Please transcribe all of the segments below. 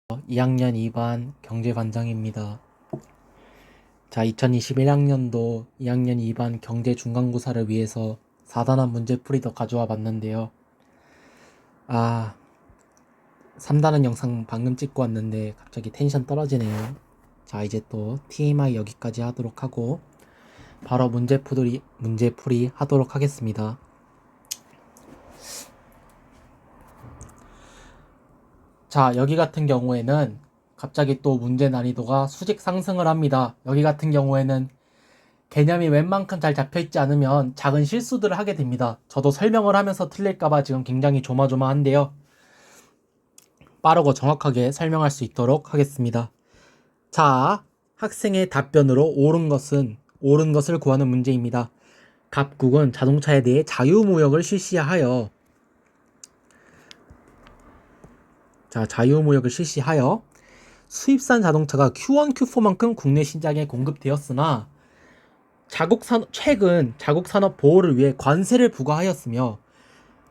2학년 2반 경제반장입니다. 자, 2021학년도 2학년 2반 경제 중간고사를 위해서 4단원 문제풀이도 가져와 봤는데요. 3단원 영상 방금 찍고 왔는데 갑자기 텐션 떨어지네요. 자, 이제 또 TMI 여기까지 하도록 하고 바로 문제풀이 하도록 하겠습니다. 자, 여기 같은 경우에는 갑자기 또 문제 난이도가 수직 상승을 합니다. 여기 같은 경우에는 개념이 웬만큼 잘 잡혀있지 않으면 작은 실수들을 하게 됩니다. 저도 설명을 하면서 틀릴까봐 지금 굉장히 조마조마한데요. 빠르고 정확하게 설명할 수 있도록 하겠습니다. 자, 학생의 답변으로 옳은 것을 구하는 문제입니다. 갑국은 자동차에 대해 자유무역을 실시하여 수입산 자동차가 Q1, Q4만큼 국내 시장에 공급되었으나 최근 자국산업 보호를 위해 관세를 부과하였으며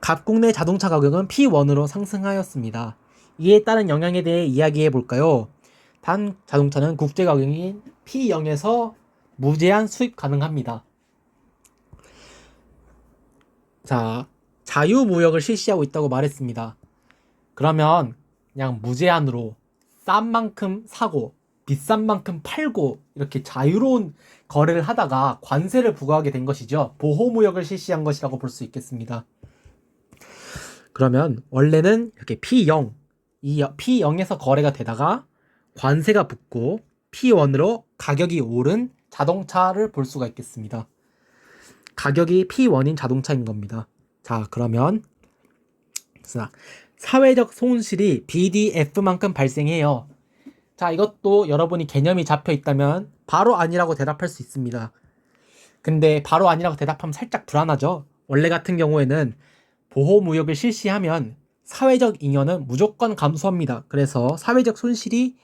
갑국 내 자동차 가격은 P1으로 상승하였습니다. 이에 따른 영향에 대해 이야기해 볼까요? 단 자동차는 국제 가격인 P0에서 무제한 수입 가능합니다. 자, 자유무역을 실시하고 있다고 말했습니다. 그러면 그냥 무제한으로 싼 만큼 사고 비싼 만큼 팔고 이렇게 자유로운 거래를 하다가 관세를 부과하게 된 것이죠. 보호무역을 실시한 것이라고 볼 수 있겠습니다. 그러면 원래는 이렇게 P0, 이 P0에서 거래가 되다가 관세가 붙고 P1으로 가격이 오른 자동차를 볼 수가 있겠습니다. 가격이 P1인 자동차인 겁니다. 자, 그러면 사회적 손실이 BDF만큼 발생해요. 자, 이것도 여러분이 개념이 잡혀 있다면 바로 아니라고 대답할 수 있습니다. 근데 바로 아니라고 대답하면 살짝 불안하죠. 원래 같은 경우에는 보호무역을 실시하면 사회적 잉여는 무조건 감소합니다. 그래서 사회적 손실이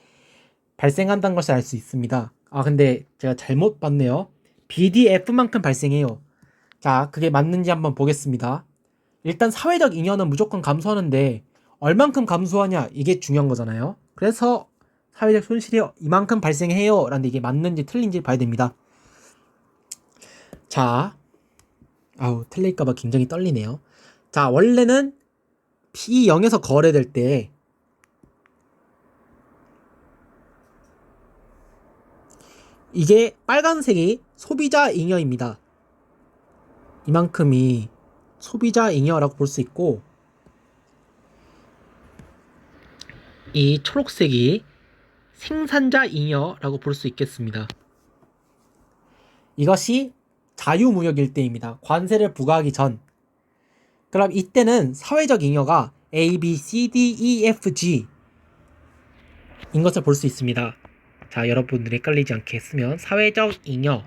발생한다는 것을 알 수 있습니다. 근데 제가 잘못 봤네요. BDF만큼 발생해요. 자, 그게 맞는지 한번 보겠습니다. 일단 사회적 잉여는 무조건 감소하는데 얼만큼 감소하냐 이게 중요한 거잖아요. 그래서 사회적 손실이 이만큼 발생해요 라는데 이게 맞는지 틀린지 봐야 됩니다. 자, 틀릴까봐 굉장히 떨리네요. 자, 원래는 P0에서 거래될 때 이게 빨간색이 소비자 잉여입니다. 이만큼이 소비자 잉여라고 볼 수 있고 이 초록색이 생산자 잉여라고 볼 수 있겠습니다. 이것이 자유무역일 때입니다. 관세를 부과하기 전. 그럼 이때는 사회적 잉여가 A, B, C, D, E, F, G 인 것을 볼 수 있습니다. 자, 여러분들이 헷갈리지 않게 쓰면 사회적 잉여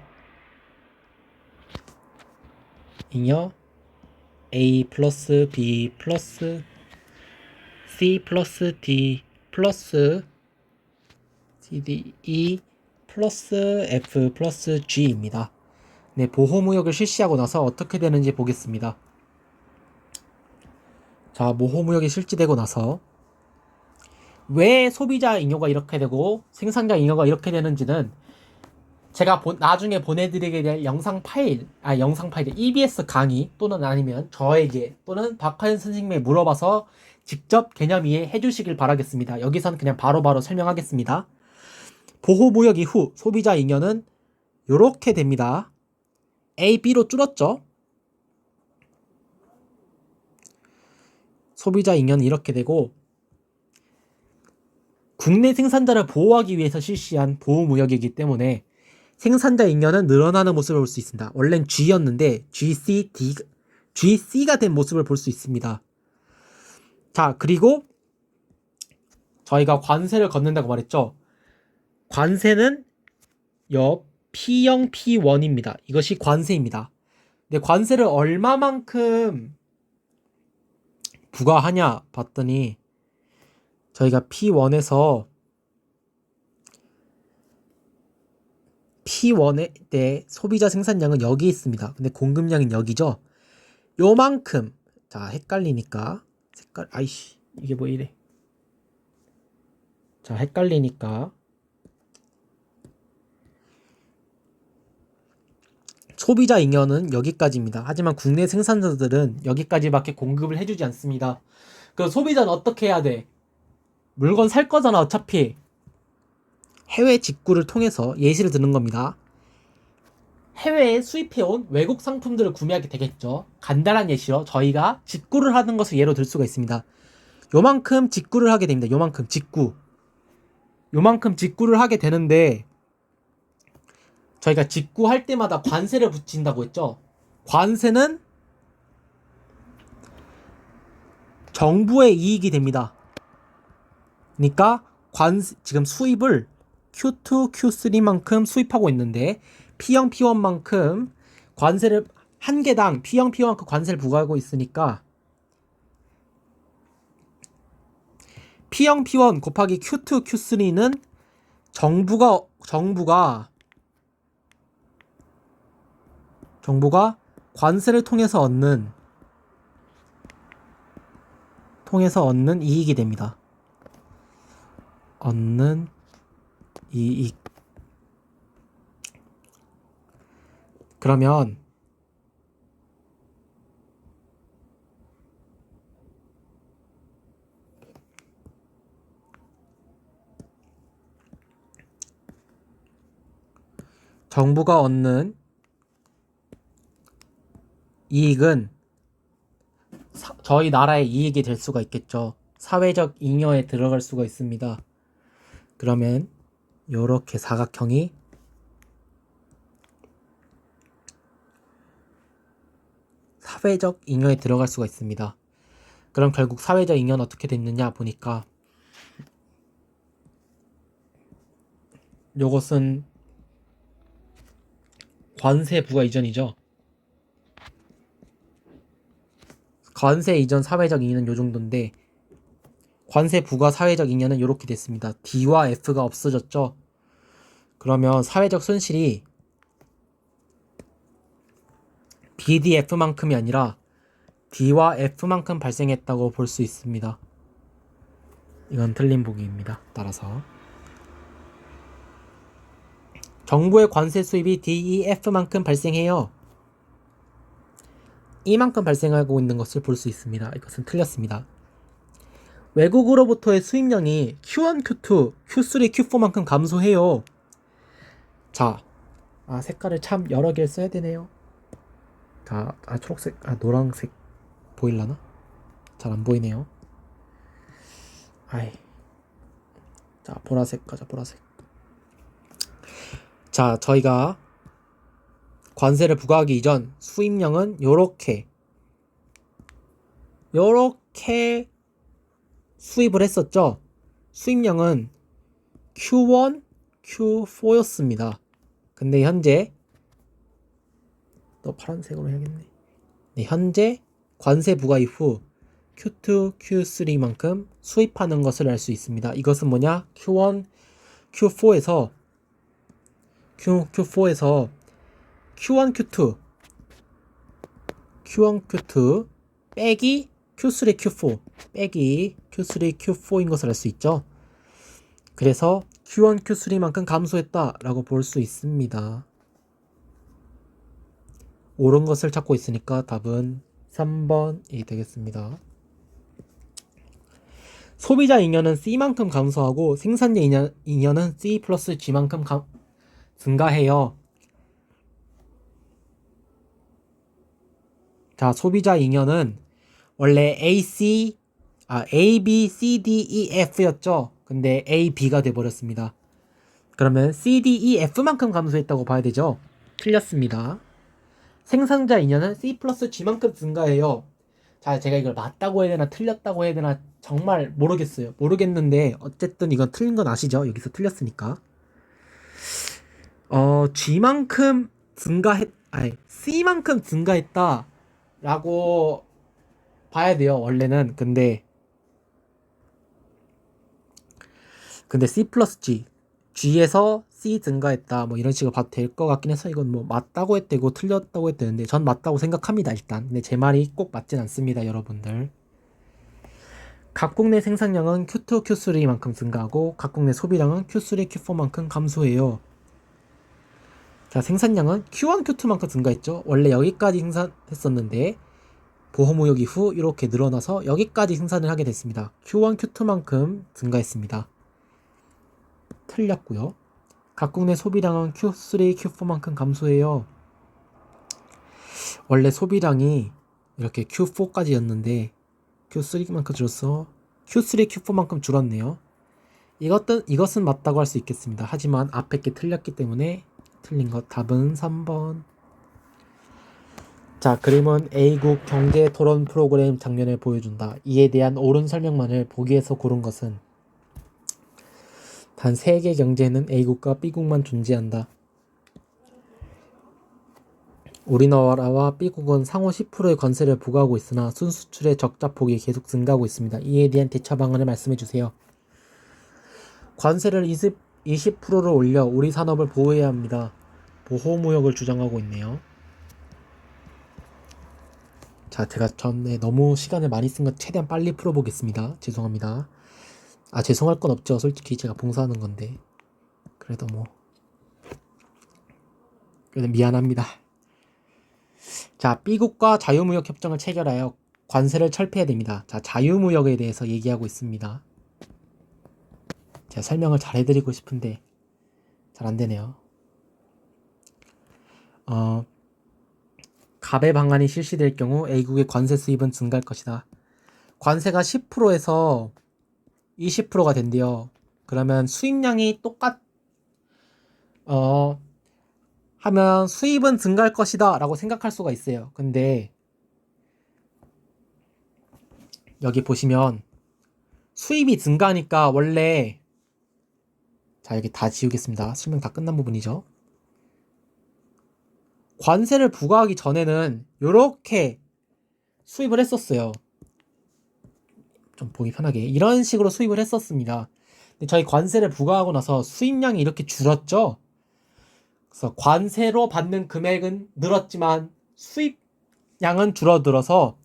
A 플러스 B 플러스 C 플러스 D 플러스 C, D, E 플러스 F 플러스 G입니다. 네, 보호무역을 실시하고 나서 어떻게 되는지 보겠습니다. 자, 보호무역이 실시되고 나서 왜 소비자 잉여가 이렇게 되고 생산자 잉여가 이렇게 되는지는 제가 나중에 보내드리게 될 영상 파일, EBS 강의 또는 아니면 저에게 또는 박하연 선생님에 물어봐서 직접 개념 이해 해주시길 바라겠습니다. 여기서는 그냥 바로바로 설명하겠습니다. 보호무역 이후 소비자 잉여는 이렇게 됩니다. A, B로 줄었죠? 소비자 잉여는 이렇게 되고 국내 생산자를 보호하기 위해서 실시한 보호무역이기 때문에 생산자 잉여는 늘어나는 모습을 볼 수 있습니다. 원래는 G였는데 GC가 된 모습을 볼 수 있습니다. 자, 그리고 저희가 관세를 걷는다고 말했죠. 관세는 옆 P0, P1입니다. 이것이 관세입니다. 근데 관세를 얼마만큼 부과하냐 봤더니 저희가 P1의 때 소비자 생산량은 여기 있습니다. 근데 공급량은 여기죠. 요만큼. 자, 헷갈리니까 이게 뭐 이래. 자, 헷갈리니까 소비자 잉여는 여기까지입니다. 하지만 국내 생산자들은 여기까지밖에 공급을 해주지 않습니다. 그 소비자는 어떻게 해야 돼? 물건 살 거잖아, 어차피. 해외 직구를 통해서 예시를 드는 겁니다. 해외에 수입해온 외국 상품들을 구매하게 되겠죠. 간단한 예시로 저희가 직구를 하는 것을 예로 들 수가 있습니다. 요만큼 직구를 하게 됩니다. 요만큼 직구를 하게 되는데 저희가 직구할 때마다 관세를 붙인다고 했죠. 관세는 정부의 이익이 됩니다. 그러니까 지금 수입을 Q2, Q3만큼 수입하고 있는데 P형, P1만큼 관세를 한 개당 P형, P1만큼 관세를 부과하고 있으니까 P형, P1 곱하기 Q2, Q3는 정부가 관세를 통해서 얻는 이익이 됩니다. 얻는 이익. 그러면 정부가 얻는 이익은 저희 나라의 이익이 될 수가 있겠죠. 사회적 잉여에 들어갈 수가 있습니다. 그러면 요렇게 사각형이 사회적 잉여에 들어갈 수가 있습니다. 그럼 결국 사회적 잉여는 어떻게 됐느냐 보니까 요것은 관세 부과 이전이죠. 관세 이전 사회적 잉여는 요 정도인데 관세 부과 사회적 잉여는 요렇게 됐습니다. D와 F가 없어졌죠. 그러면 사회적 손실이 BDF만큼이 아니라 D와 F만큼 발생했다고 볼 수 있습니다. 이건 틀린 보기입니다. 따라서 정부의 관세 수입이 DEF만큼 발생해요. 이만큼 발생하고 있는 것을 볼 수 있습니다. 이것은 틀렸습니다. 외국으로부터의 수입량이 Q1, Q2, Q3, Q4만큼 감소해요. 자, 색깔을 참 여러 개를 써야 되네요. 자, 초록색, 노란색 보일라나? 잘 안 보이네요. 자, 보라색 가자, 보라색. 자, 저희가 관세를 부과하기 이전 수입량은 요렇게 수입을 했었죠. 수입량은 Q1, Q4였습니다. 근데 현재 또 파란색으로 해야겠네. 네, 현재 관세 부과 이후 Q2, Q3만큼 수입하는 것을 알 수 있습니다. 이것은 뭐냐? Q1, Q4에서 Q1, Q2 빼기 Q3, Q4 빼기 Q3, Q4인 것을 알 수 있죠. 그래서 Q1, Q3만큼 감소했다라고 볼 수 있습니다. 옳은 것을 찾고 있으니까 답은 3번이 되겠습니다. 소비자 잉여는 C만큼 감소하고 생산자 잉여는 C 플러스 G만큼 증가해요. 자, 소비자 잉여는 원래 A, B, C, D, E, F였죠. 근데 A, B가 돼버렸습니다. 그러면 C, D, E, F만큼 감소했다고 봐야 되죠. 틀렸습니다. 생산자 잉여는 C 플러스 G만큼 증가해요. 자, 제가 이걸 맞다고 해야 되나 틀렸다고 해야 되나 정말 모르겠어요. 모르겠는데 어쨌든 이건 틀린 건 아시죠? 여기서 틀렸으니까. G만큼 C만큼 증가했다 라고 봐야 돼요. 원래는. 근데 C 플러스 G에서 C 증가했다 뭐 이런 식으로 봐도 될 것 같긴 해서 이건 뭐 맞다고 했대고 틀렸다고 했대는데 전 맞다고 생각합니다. 일단 근데 제 말이 꼭 맞진 않습니다. 여러분들. 각국 내 생산량은 Q2, Q3만큼 증가하고 각국 내 소비량은 Q3, Q4만큼 감소해요. 자, 생산량은 Q1, Q2만큼 증가했죠. 원래 여기까지 생산했었는데 보호무역 이후 이렇게 늘어나서 여기까지 생산을 하게 됐습니다. Q1, Q2만큼 증가했습니다. 틀렸고요. 각국 내 소비량은 Q3, Q4만큼 감소해요. 원래 소비량이 이렇게 Q4까지였는데 Q3만큼 줄어서 Q3, Q4만큼 줄었네요. 이것은 맞다고 할 수 있겠습니다. 하지만 앞에 게 틀렸기 때문에 틀린 것. 답은 3번. 자, 그림은 A국 경제 토론 프로그램 장면을 보여준다. 이에 대한 옳은 설명만을 보기에서 고른 것은 단 세계 경제에는 A국과 B국만 존재한다. 우리나라와 B국은 상호 10%의 관세를 부과하고 있으나 순수출의 적자폭이 계속 증가하고 있습니다. 이에 대한 대처 방안을 말씀해 주세요. 관세를 20%를 올려 우리 산업을 보호해야 합니다. 보호무역을 주장하고 있네요. 자, 제가 전에 너무 시간을 많이 쓴 것 최대한 빨리 풀어보겠습니다. 죄송합니다. 죄송할 건 없죠. 솔직히 제가 봉사하는 건데. 그래도 미안합니다. 자, B국과 자유무역 협정을 체결하여 관세를 철폐해야 됩니다. 자, 자유무역에 대해서 얘기하고 있습니다. 제가 설명을 잘 해드리고 싶은데 잘 안되네요. 갑의 방안이 실시될 경우 A국의 관세 수입은 증가할 것이다. 관세가 10%에서 20%가 된대요. 그러면 수입량이 하면 수입은 증가할 것이다 라고 생각할 수가 있어요. 근데 여기 보시면 수입이 증가하니까 원래, 자, 여기 다 지우겠습니다. 설명 다 끝난 부분이죠. 관세를 부과하기 전에는 이렇게 수입을 했었어요. 좀 보기 편하게 이런 식으로 수입을 했었습니다. 근데 저희 관세를 부과하고 나서 수입량이 이렇게 줄었죠. 그래서 관세로 받는 금액은 늘었지만 수입량은 줄어들어서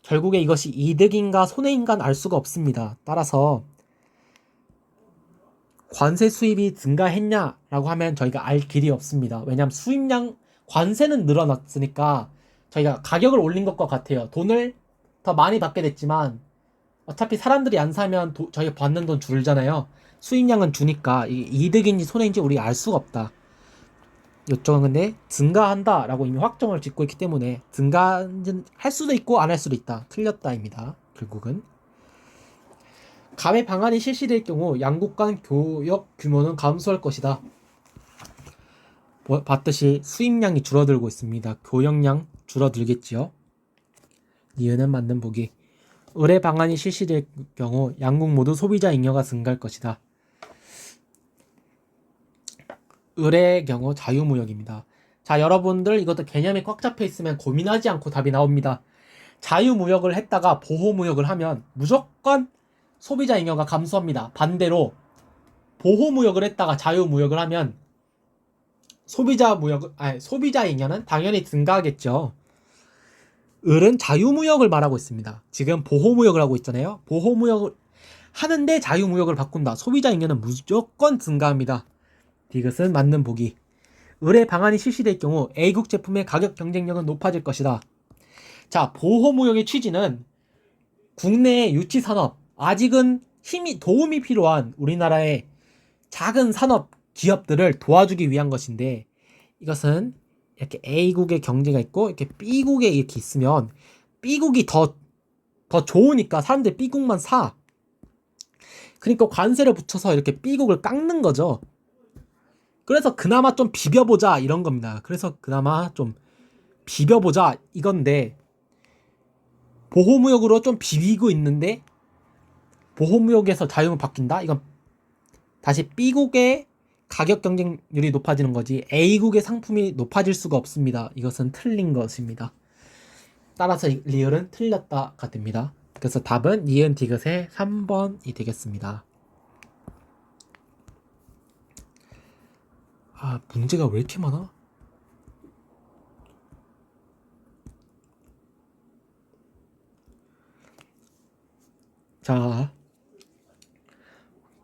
결국에 이것이 이득인가 손해인가는 알 수가 없습니다. 따라서 관세 수입이 증가했냐라고 하면 저희가 알 길이 없습니다. 왜냐하면 관세는 늘어났으니까 저희가 가격을 올린 것과 같아요. 돈을 더 많이 받게 됐지만 어차피 사람들이 안 사면 저희가 받는 돈 줄잖아요. 수입량은 주니까 이득인지 손해인지 우리가 알 수가 없다. 이쪽은 근데 증가한다 라고 이미 확정을 짓고 있기 때문에 증가할 수도 있고 안 할 수도 있다. 틀렸다입니다. 결국은 갑의 방안이 실시될 경우 양국 간 교역 규모는 감소할 것이다. 봤듯이 수입량이 줄어들고 있습니다. 교역량 줄어들겠지요. 니은은 맞는 보기. 을의 방안이 실시될 경우 양국 모두 소비자 잉여가 증가할 것이다. 을의 경우 자유무역입니다. 자, 여러분들 이것도 개념이 꽉 잡혀 있으면 고민하지 않고 답이 나옵니다. 자유무역을 했다가 보호무역을 하면 무조건 소비자 잉여가 감소합니다. 반대로 보호무역을 했다가 자유무역을 하면 소비자 잉여는 당연히 증가하겠죠. 을은 자유무역을 말하고 있습니다. 지금 보호무역을 하고 있잖아요. 보호무역을 하는데 자유무역을 바꾼다. 소비자 잉여는 무조건 증가합니다. 이것은 맞는 보기. 을의 방안이 실시될 경우 A국 제품의 가격 경쟁력은 높아질 것이다. 자, 보호무역의 취지는 국내의 유치산업, 아직은 도움이 필요한 우리나라의 작은 산업 기업들을 도와주기 위한 것인데, 이것은 이렇게 A국의 경제가 있고 이렇게 B국에 이렇게 있으면 B국이 더 좋으니까 사람들이 B국만 사. 그러니까 관세를 붙여서 이렇게 B국을 깎는 거죠. 그래서 그나마 좀 비벼보자 이런 겁니다. 그래서 그나마 좀 비벼보자 이건데, 보호무역으로 좀 비비고 있는데 보호무역에서 자유무역 바뀐다? 이건 다시 B국의 가격 경쟁률이 높아지는 거지 A국의 상품이 높아질 수가 없습니다. 이것은 틀린 것입니다. 따라서 리을은 틀렸다가 됩니다. 그래서 답은 니은 디귿의 3번이 되겠습니다. 문제가 왜 이렇게 많아? 자,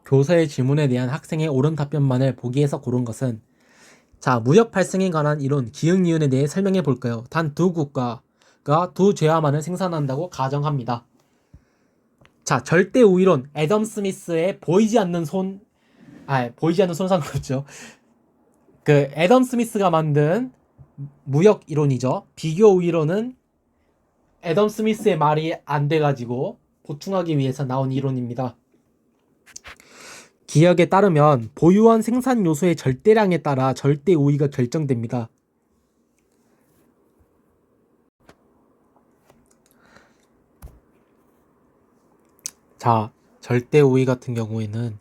교사의 질문에 대한 학생의 옳은 답변만을 보기에서 고른 것은 자, 무역 발생에 관한 이론, 기흥 니은에 대해 설명해 볼까요? 단 두 국가가 두 죄와만을 생산한다고 가정합니다. 자, 절대 우위론, 애덤 스미스의 보이지 않는 손상은 그렇죠. 그 애덤 스미스가 만든 무역 이론이죠. 비교 우위론은 애덤 스미스의 말이 안 돼가지고 보충하기 위해서 나온 이론입니다. 기역에 따르면 보유한 생산 요소의 절대량에 따라 절대 우위가 결정됩니다. 자, 절대 우위 같은 경우에는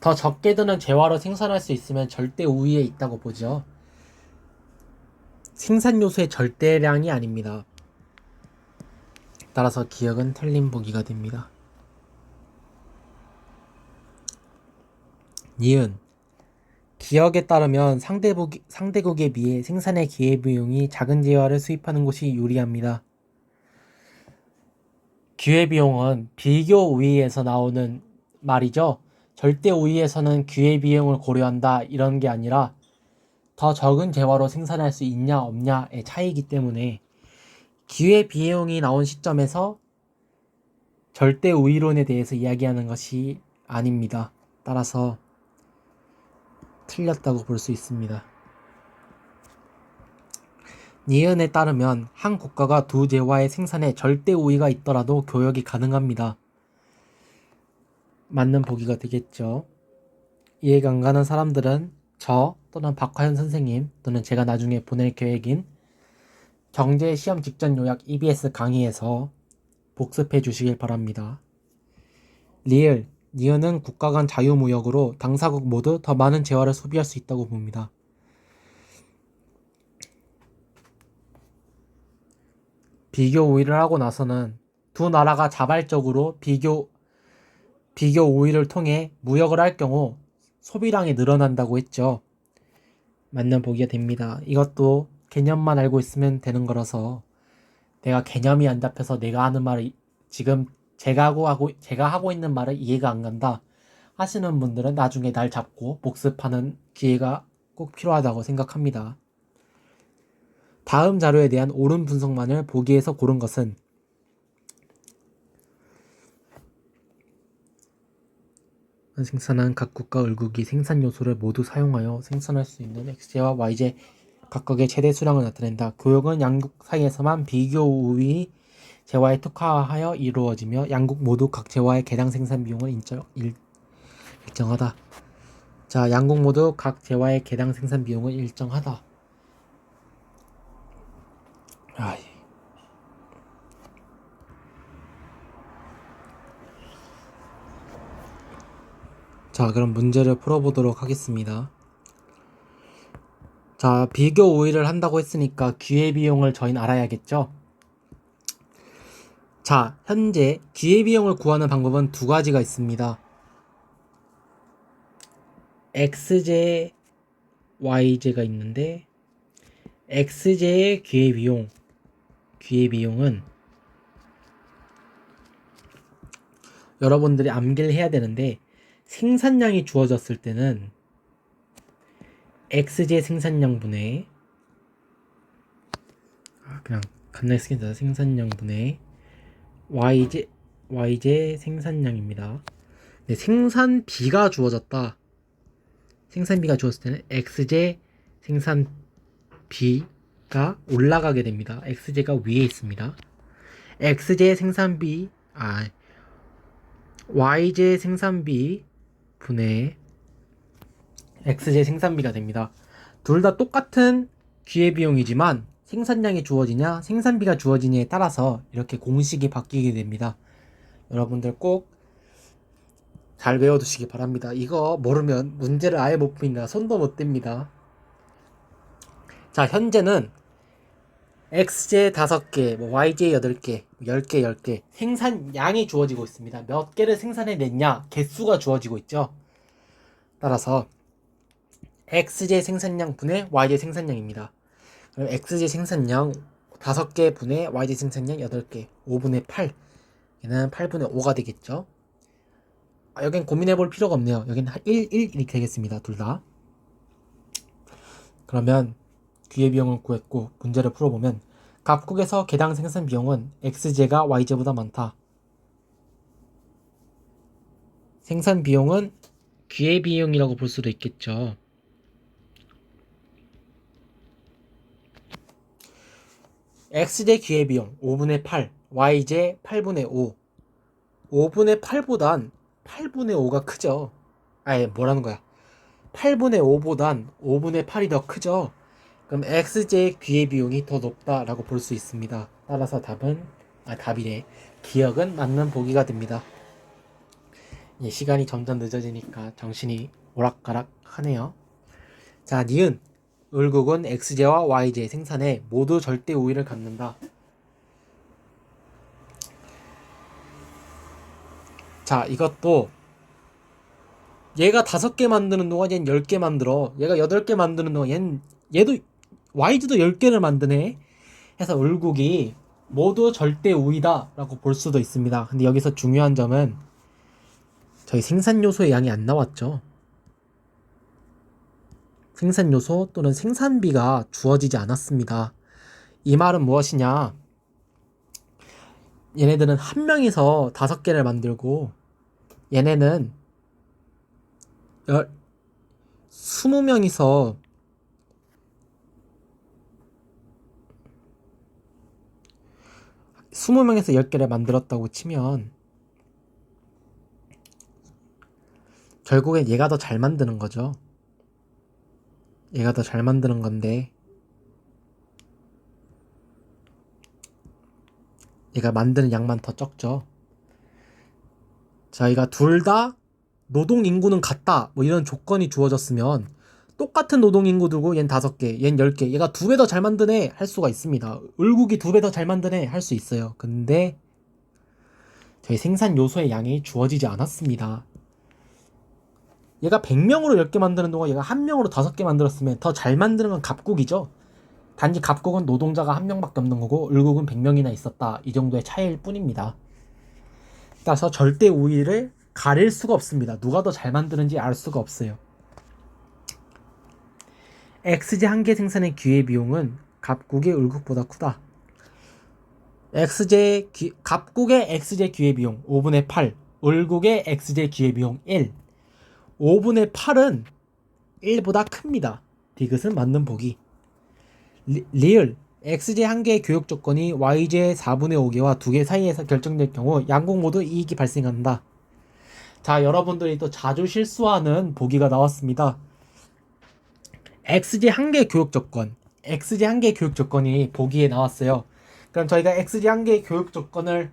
더 적게 드는 재화로 생산할 수 있으면 절대 우위에 있다고 보죠. 생산 요소의 절대량이 아닙니다. 따라서 기역은 틀린 보기가 됩니다. 니은 기역에 따르면 상대국에 비해 생산의 기회비용이 작은 재화를 수입하는 곳이 유리합니다. 기회비용은 비교 우위에서 나오는 말이죠. 절대 우위에서는 기회비용을 고려한다 이런 게 아니라 더 적은 재화로 생산할 수 있냐 없냐의 차이이기 때문에 기회비용이 나온 시점에서 절대 우위론에 대해서 이야기하는 것이 아닙니다. 따라서 틀렸다고 볼 수 있습니다. 니은에 따르면 한 국가가 두 재화의 생산에 절대 우위가 있더라도 교역이 가능합니다. 맞는 보기가 되겠죠. 이해가 안 가는 사람들은 저 또는 박화연 선생님 또는 제가 나중에 보낼 계획인 경제 시험 직전 요약 EBS 강의에서 복습해 주시길 바랍니다. 리을, 니은은 국가 간 자유무역으로 당사국 모두 더 많은 재화를 소비할 수 있다고 봅니다. 비교 우위를 하고 나서는 두 나라가 자발적으로 비교 우위를 통해 무역을 할 경우 소비량이 늘어난다고 했죠. 맞는 보기가 됩니다. 이것도 개념만 알고 있으면 되는 거라서 내가 개념이 안 잡혀서 내가 하는 말을 지금 제가 하고 있는 말을 이해가 안 간다 하시는 분들은 나중에 날 잡고 복습하는 기회가 꼭 필요하다고 생각합니다. 다음 자료에 대한 옳은 분석만을 보기에서 고른 것은 생산한 각 국가 을국이 생산 요소를 모두 사용하여 생산할 수 있는 X제와 Y제 각각의 최대 수량을 나타낸다. 교역은 양국 사이에서만 비교 우위 재화에 특화하여 이루어지며 양국 모두 각 재화의 개당 생산 비용을 일정하다. 자, 양국 모두 각 재화의 개당 생산 비용을 일정하다. 자, 그럼 문제를 풀어보도록 하겠습니다. 자, 비교 우위를 한다고 했으니까 기회비용을 저희는 알아야겠죠? 자, 현재 기회비용을 구하는 방법은 두 가지가 있습니다. X제, Y제가 있는데 X제의 기회비용은 여러분들이 암기를 해야 되는데 생산량이 주어졌을 때는 X제 생산량분의 그냥 간단히 쓰겠습니다. 생산량분의 Y제 생산량입니다. 네, 생산비가 주어졌을 때는 X제 생산비가 올라가게 됩니다. X제가 위에 있습니다. X제 생산비 Y제 생산비 분의 X제 생산비가 됩니다. 둘 다 똑같은 기회비용이지만 생산량이 주어지냐 생산비가 주어지냐에 따라서 이렇게 공식이 바뀌게 됩니다. 여러분들 꼭 잘 외워두시기 바랍니다. 이거 모르면 문제를 아예 못 풉니다. 손도 못 댑니다. 자, 현재는 X제 5개, Y제 8개, 10개 생산량이 주어지고 있습니다. 몇 개를 생산해냈냐 개수가 주어지고 있죠. 따라서 X제 생산량 분의 Y제 생산량입니다. 그럼 X제 생산량 5개 분의 Y제 생산량 8개 5분의 8 얘는 8분의 5가 되겠죠. 여긴 고민해 볼 필요가 없네요. 여기는 1, 1 이렇게 되겠습니다. 둘 다. 그러면 기회비용을 구했고 문제를 풀어보면 각국에서 개당 생산 비용은 x제가 y제보다 많다. 생산 비용은 기회비용이라고 볼 수도 있겠죠. x제 기회비용 5분의 8, y제 8분의 5. 5분의 8보단 8분의 5가 크죠. 아예 뭐라는 거야. 8분의 5보단 5분의 8이 더 크죠. 그럼 x제의 기회비용이 더 높다라고 볼 수 있습니다. 따라서 답이래. 기억은 맞는 보기가 됩니다. 시간이 점점 늦어지니까 정신이 오락가락 하네요. 자, 니은. 을국은 x제와 y제 생산에 모두 절대 우위를 갖는다. 자, 이것도 얘가 5개 만드는 동안 얘는 10개 만들어. 얘가 8개 만드는 동안 얘도 y제도 10개를 만드네. 해서 을국이 모두 절대 우위다 라고 볼 수도 있습니다. 근데 여기서 중요한 점은 저희 생산 요소의 양이 안 나왔죠. 생산 요소 또는 생산비가 주어지지 않았습니다. 이 말은 무엇이냐? 얘네들은 한 명이서 5개를 만들고 얘네는 20명이서 10개를 만들었다고 치면 결국엔 얘가 더 잘 만드는 거죠. 얘가 더 잘 만드는 건데 얘가 만드는 양만 더 적죠. 저희가 둘 다 노동 인구는 같다 뭐 이런 조건이 주어졌으면 똑같은 노동 인구 두고 얜 5개, 얜 10개, 얘가 2배 더 잘 만드네 할 수가 있습니다. 을국이 2배 더 잘 만드네 할 수 있어요. 근데 저희 생산 요소의 양이 주어지지 않았습니다. 얘가 100명으로 10개 만드는 동안 얘가 1명으로 5개 만들었으면 더 잘 만드는 건 갑국이죠. 단지 갑국은 노동자가 1명밖에 없는 거고 을국은 100명이나 있었다. 이 정도의 차이일 뿐입니다. 따라서 절대 우위를 가릴 수가 없습니다. 누가 더 잘 만드는지 알 수가 없어요. x제 한 개 생산의 기회비용은 갑국의 을국보다 크다. 갑국의 x제 기회비용 5분의 8, 을국의 x제 기회비용 1. 5분의 8은 1보다 큽니다. 디귿은 맞는 보기. 리을 x제 한 개의 교역 조건이 y제 4분의 5개와 2개 사이에서 결정될 경우 양국 모두 이익이 발생한다. 자, 여러분들이 또 자주 실수하는 보기가 나왔습니다. x제 한 개의 교역 조건, x제 한 개의 교역 조건이 보기에 나왔어요. 그럼 저희가 x제 한 개의 교역 조건을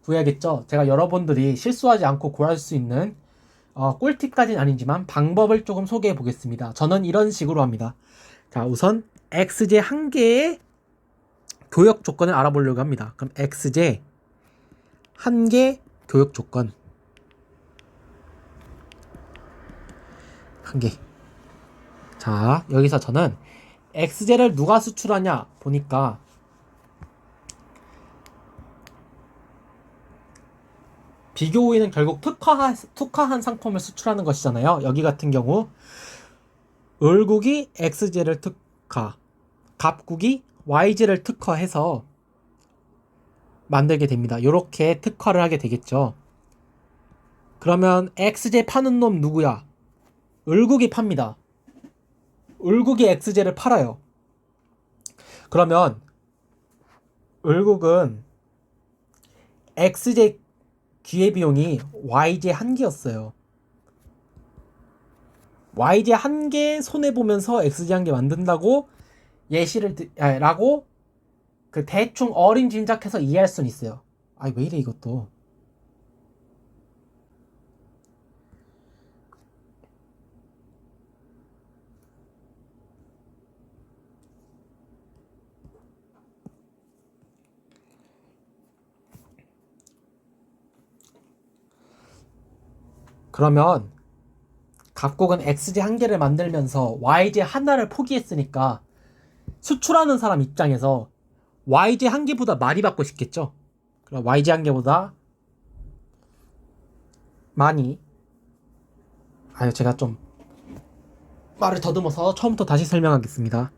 구해야겠죠. 제가 여러분들이 실수하지 않고 구할 수 있는 꿀팁까지는 아니지만 방법을 조금 소개해 보겠습니다. 저는 이런 식으로 합니다. 자, 우선 x제 한 개의 교역 조건을 알아보려고 합니다. 그럼 x제 한 개 교역 조건 한 개. 자, 여기서 저는 x제를 누가 수출하냐 보니까 비교 우위는 결국 특화한 상품을 수출하는 것이잖아요. 여기 같은 경우 을국이 x제를 특화, 갑국이 y제를 특화해서 만들게 됩니다. 이렇게 특화를 하게 되겠죠. 그러면 x제 파는 놈 누구야? 을국이 팝니다. 을국이 x제를 팔아요. 그러면 을국은 x제 기회비용이 y제 한 개였어요. y제 한 개 손해보면서 x제 한 개 만든다고 라고 그 대충 어린 짐작해서 이해할 수는 있어요. 왜 이래 이것도. 그러면 갑국은 x제 한 개를 만들면서 y제 하나를 포기했으니까 수출하는 사람 입장에서 y제 한 개보다 많이 받고 싶겠죠. 그럼 y제 한 개보다 많이. 제가 좀 말을 더듬어서 처음부터 다시 설명하겠습니다.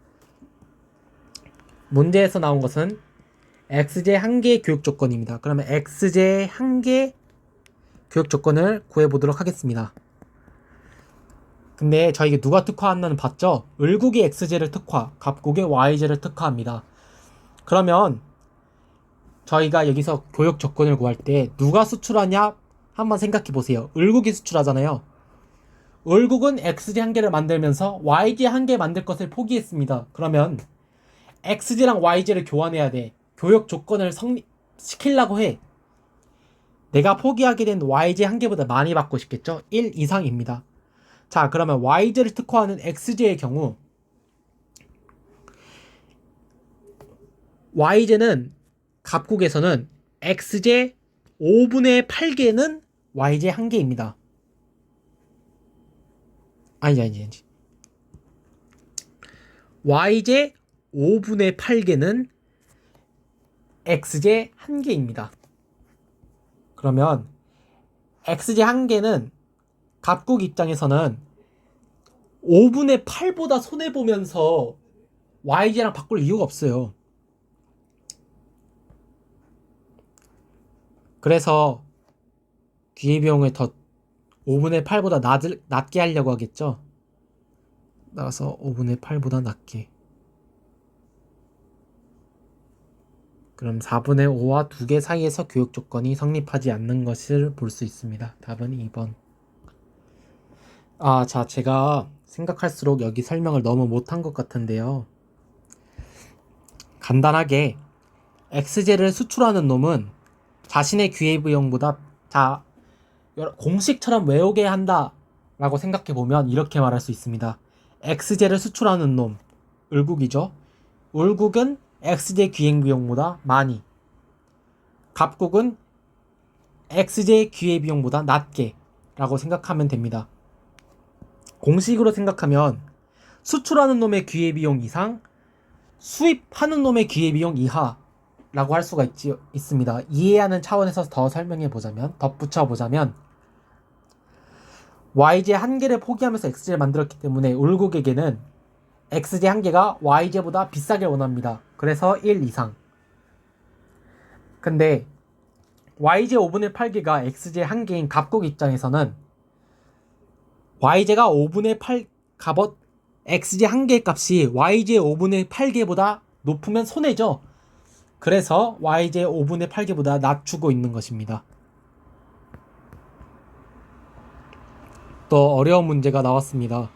문제에서 나온 것은 x제 한 개의 교육 조건입니다. 그러면 x제 한 개 교육 조건을 구해보도록 하겠습니다. 근데 저에게 누가 특화한다는 봤죠? 을국이 x제를 특화, 갑국의 y제를 특화합니다. 그러면 저희가 여기서 교육 조건을 구할 때 누가 수출하냐 한번 생각해 보세요. 을국이 수출하잖아요. 을국은 x제 한 개를 만들면서 y제 한 개 만들 것을 포기했습니다. 그러면 x제랑 y제를 교환해야 돼. 교육 조건을 성립시키려고 해. 내가 포기하게 된 y제 한 개보다 많이 받고 싶겠죠? 1 이상입니다. 자, 그러면 y제를 특화하는 x제의 경우 y제는 갑국에서는 x제 5분의 8개는 y제 한 개입니다. 아니지. y제 5분의 8개는 x제 한 개입니다. 그러면 x제 한 개는 갑국 입장에서는 5분의 8보다 손해보면서 y제랑 바꿀 이유가 없어요. 그래서 기회비용을 더 5분의 8보다 낮게 하려고 하겠죠. 따라서 5분의 8보다 낮게. 그럼 4분의 5와 2개 사이에서 교육 조건이 성립하지 않는 것을 볼 수 있습니다. 답은 2번. 자, 제가 생각할수록 여기 설명을 너무 못한 것 같은데요. 간단하게 x제를 수출하는 놈은 자신의 기회비용보다 공식처럼 외우게 한다 라고 생각해보면 이렇게 말할 수 있습니다. x제를 수출하는 놈, 을국이죠. 을국은 x제 기행비용보다 많이, 갑국은 x제 기회비용보다 낮게 라고 생각하면 됩니다. 공식으로 생각하면 수출하는 놈의 기회비용 이상, 수입하는 놈의 기회비용 이하 라고 할 수가 있습니다. 이해하는 차원에서 더 설명해보자면, 덧붙여보자면 y제 한 개를 포기하면서 x제를 만들었기 때문에 을국에게는 x제 한 개가 y제보다 비싸게 원합니다. 그래서 1 이상. 근데 y제 5분의 8개가 x제 한 개인 갑국 입장에서는 y제가 5분의 8 x제 한 개의 값이 y제 5분의 8개보다 높으면 손해죠. 그래서 y제 5분의 8개보다 낮추고 있는 것입니다. 또 어려운 문제가 나왔습니다.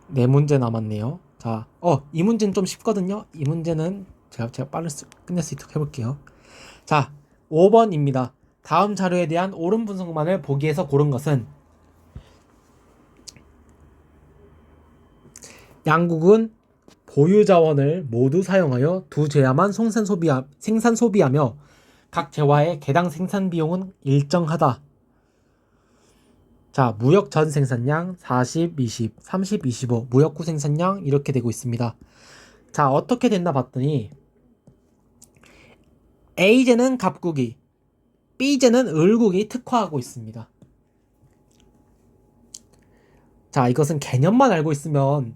네 문제 남았네요. 자, 이 문제는 좀 쉽거든요. 이 문제는 제가 빨리 끝낼 수 있도록 해볼게요. 자, 5번입니다. 다음 자료에 대한 옳은 분석만을 보기에서 고른 것은 양국은 보유 자원을 모두 사용하여 두 재화만 생산 소비하며 각 재화의 개당 생산 비용은 일정하다. 자, 무역 전 생산량 40, 20, 30, 25 무역 후 생산량 이렇게 되고 있습니다. 자, 어떻게 됐나 봤더니 A제는 갑국이, B제는 을국이 특화하고 있습니다. 자, 이것은 개념만 알고 있으면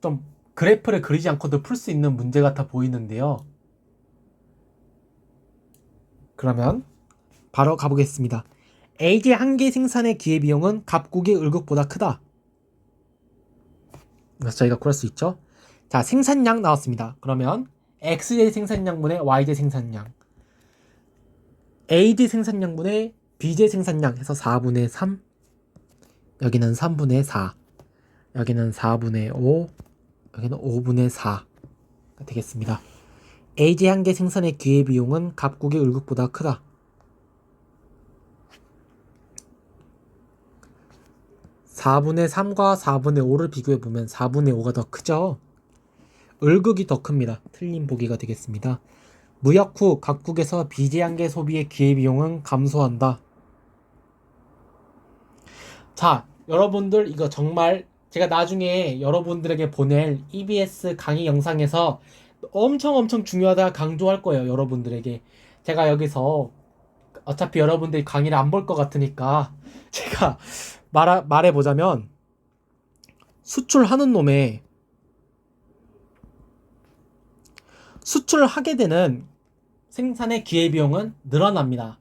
좀 그래프를 그리지 않고도 풀 수 있는 문제 같아 보이는데요. 그러면 바로 가보겠습니다. A제 한 개 생산의 기회비용은 갑국이 을국보다 크다. 그래서 저희가 구할 수 있죠. 자, 생산량 나왔습니다. 그러면 X제 생산량분의 Y제 생산량, AD 생산량분의 B제 생산량 해서 4분의 3, 여기는 3분의 4, 여기는 4분의 5, 여기는 5분의 4가 되겠습니다. A제 한 개 생산의 기회비용은 갑국이 을국보다 크다. 4분의 3과 4분의 5를 비교해보면 4분의 5가 더 크죠? 을국이 더 큽니다. 틀린 보기가 되겠습니다. 무역 후 각국에서 B제 한 개 소비의 기회비용은 감소한다. 자, 여러분들 이거 정말 제가 나중에 여러분들에게 보낼 EBS 강의 영상에서 엄청 중요하다 강조할 거예요. 여러분들에게. 제가 여기서 어차피 여러분들이 강의를 안 볼 것 같으니까 제가 말해보자면, 수출하는 놈의 수출하게 되는 생산의 기회비용은 늘어납니다.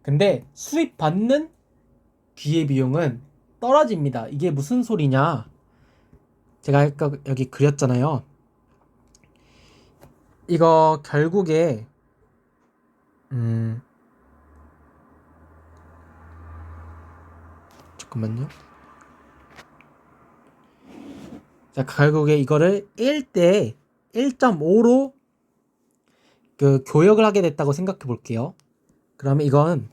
근데 수입받는 기회비용은 떨어집니다. 이게 무슨 소리냐? 제가 아까 여기 그렸잖아요. 이거 결국에 잠깐만요. 자, 결국에 이거를 1대 1.5로 그 교역을 하게 됐다고 생각해 볼게요. 그러면 이건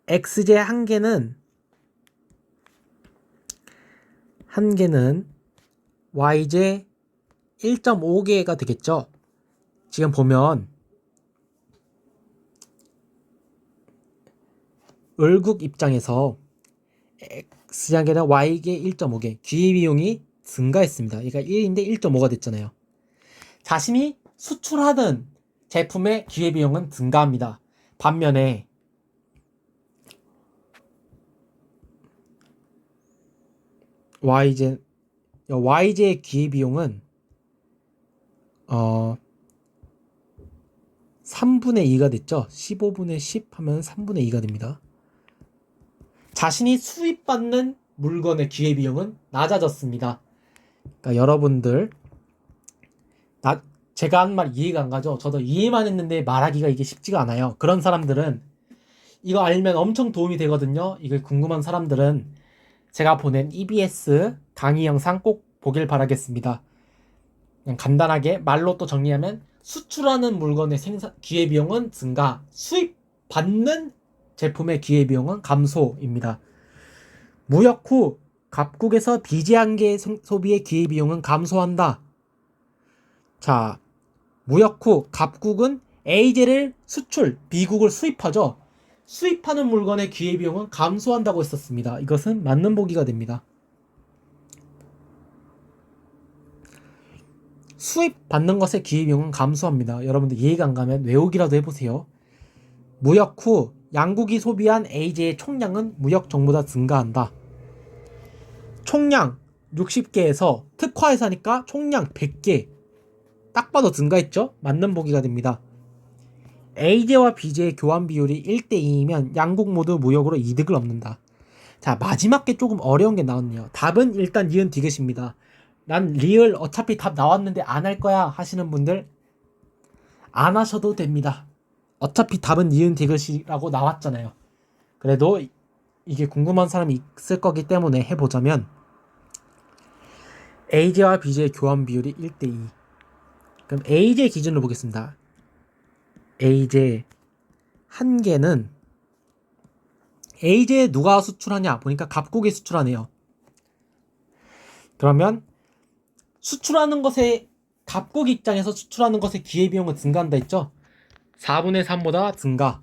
x제 한 개는 y제 1.5개가 되겠죠. 지금 보면 을국 입장에서 x제 한 개는 y계 1.5개 기회비용이 증가했습니다. 그러니까 1인데 1.5가 됐잖아요. 자신이 수출하는 제품의 기회비용은 증가합니다. 반면에 y제의 기회비용은 3분의 2가 됐죠. 15분의 10 하면 3분의 2가 됩니다. 자신이 수입받는 물건의 기회비용은 낮아졌습니다. 그러니까 여러분들 제가 한 말 이해가 안 가죠? 저도 이해만 했는데 말하기가 이게 쉽지가 않아요. 그런 사람들은 이거 알면 엄청 도움이 되거든요. 이걸 궁금한 사람들은 제가 보낸 EBS 강의 영상 꼭 보길 바라겠습니다. 그냥 간단하게 말로 또 정리하면 수출하는 물건의 기회비용은 증가, 수입받는 제품의 기회비용은 감소입니다. 무역 후 갑국에서 비제한계 소비의 기회비용은 감소한다. 자, 무역 후 갑국은 A제를 B국을 수입하죠. 수입하는 물건의 기회비용은 감소한다고 했었습니다. 이것은 맞는 보기가 됩니다. 수입받는 것의 기회비용은 감소합니다. 여러분들 이해가 안 가면 외우기라도 해보세요. 무역 후 양국이 소비한 A제의 총량은 무역 전보다 증가한다. 총량 60개에서 특화해서 하니까 총량 100개. 딱 봐도 증가했죠? 맞는 보기가 됩니다. A제와 B제의 교환 비율이 1대2이면 양국 모두 무역으로 이득을 얻는다. 자, 마지막 게 조금 어려운 게 나왔네요. 답은 일단 니은 디귿입니다. 난 리을 어차피 답 나왔는데 안 할 거야 하시는 분들 안 하셔도 됩니다. 어차피 답은 니은 디귿이라고 나왔잖아요. 그래도 이게 궁금한 사람이 있을 거기 때문에 해보자면 A제와 B제의 교환 비율이 1대2. 그럼 A제 기준으로 보겠습니다. A제 한 개는 A제에 누가 수출하냐 보니까 갑국이 수출하네요. 그러면 수출하는 것에 갑국 입장에서 수출하는 것의 기회비용은 증가한다 했죠. 4분의 3보다 증가.